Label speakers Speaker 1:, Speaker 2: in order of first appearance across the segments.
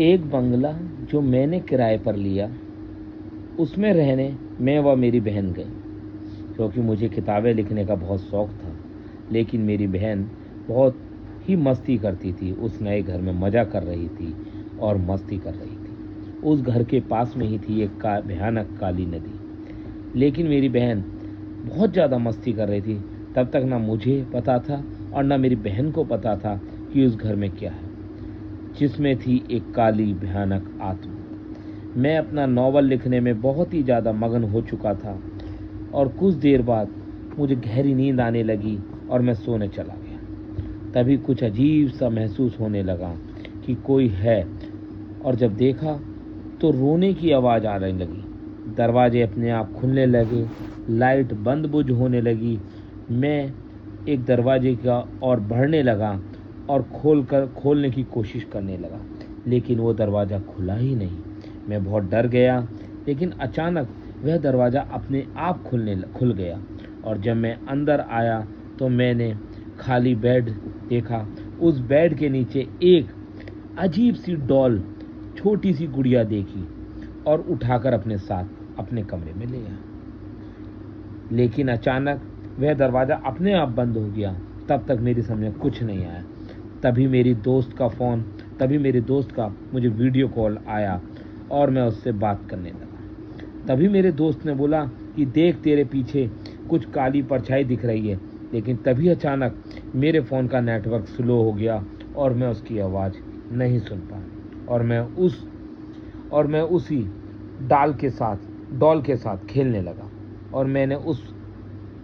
Speaker 1: एक बंगला जो मैंने किराए पर लिया, उसमें रहने मैं व मेरी बहन गए, क्योंकि मुझे किताबें लिखने का बहुत शौक़ था। लेकिन मेरी बहन बहुत ही मस्ती करती थी, उस नए घर में मज़ा कर रही थी और मस्ती कर रही थी। उस घर के पास में ही थी एक भयानक काली नदी। लेकिन मेरी बहन बहुत ज़्यादा मस्ती कर रही थी। तब तक ना मुझे पता था और ना मेरी बहन को पता था कि उस घर में क्या है, जिसमें थी एक काली भयानक आत्मा। मैं अपना नावल लिखने में बहुत ही ज़्यादा मगन हो चुका था और कुछ देर बाद मुझे गहरी नींद आने लगी और मैं सोने चला गया। तभी कुछ अजीब सा महसूस होने लगा कि कोई है, और जब देखा तो रोने की आवाज़ आने लगी। दरवाजे अपने आप खुलने लगे, लाइट बंद बुझ होने लगी। मैं एक दरवाजे का और बढ़ने लगा और खोलने की कोशिश करने लगा, लेकिन वो दरवाज़ा खुला ही नहीं। मैं बहुत डर गया, लेकिन अचानक वह दरवाज़ा अपने आप खुल गया, और जब मैं अंदर आया तो मैंने खाली बेड देखा। उस बेड के नीचे एक अजीब सी डॉल, छोटी सी गुड़िया देखी और उठाकर अपने साथ अपने कमरे में ले आया। लेकिन अचानक वह दरवाज़ा अपने आप बंद हो गया। तब तक मेरी समझ में कुछ नहीं आया। तभी मेरे दोस्त का मुझे वीडियो कॉल आया और मैं उससे बात करने लगा। तभी मेरे दोस्त ने बोला कि देख, तेरे पीछे कुछ काली परछाई दिख रही है। लेकिन तभी अचानक मेरे फ़ोन का नेटवर्क स्लो हो गया और मैं उसकी आवाज़ नहीं सुन पाया, और मैं उसी डॉल के साथ खेलने लगा, और मैंने उस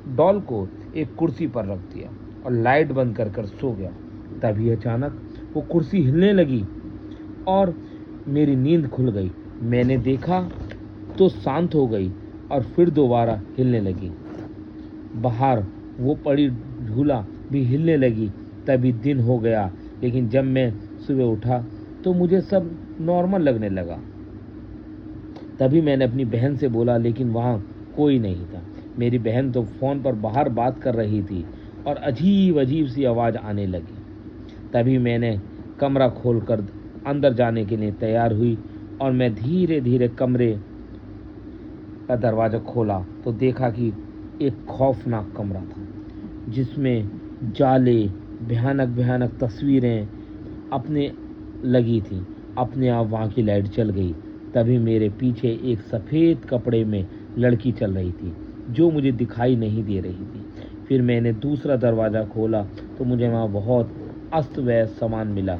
Speaker 1: डॉल को एक कुर्सी पर रख दिया और लाइट बंद कर सो गया। तभी अचानक वो कुर्सी हिलने लगी और मेरी नींद खुल गई। मैंने देखा तो शांत हो गई और फिर दोबारा हिलने लगी। बाहर वो पड़ी झूला भी हिलने लगी। तभी दिन हो गया, लेकिन जब मैं सुबह उठा तो मुझे सब नॉर्मल लगने लगा। तभी मैंने अपनी बहन से बोला, लेकिन वहाँ कोई नहीं था। मेरी बहन तो फ़ोन पर बाहर बात कर रही थी और अजीब सी आवाज़ आने लगी। तभी मैंने कमरा खोलकर अंदर जाने के लिए तैयार हुई और मैं धीरे धीरे कमरे का दरवाज़ा खोला तो देखा कि एक खौफनाक कमरा था, जिसमें जाले, भयानक तस्वीरें अपने लगी थी। अपने आप वहाँ की लाइट जल गई। तभी मेरे पीछे एक सफ़ेद कपड़े में लड़की चल रही थी, जो मुझे दिखाई नहीं दे रही थी। फिर मैंने दूसरा दरवाज़ा खोला तो मुझे वहाँ बहुत अस्त व्यस्त सामान मिला।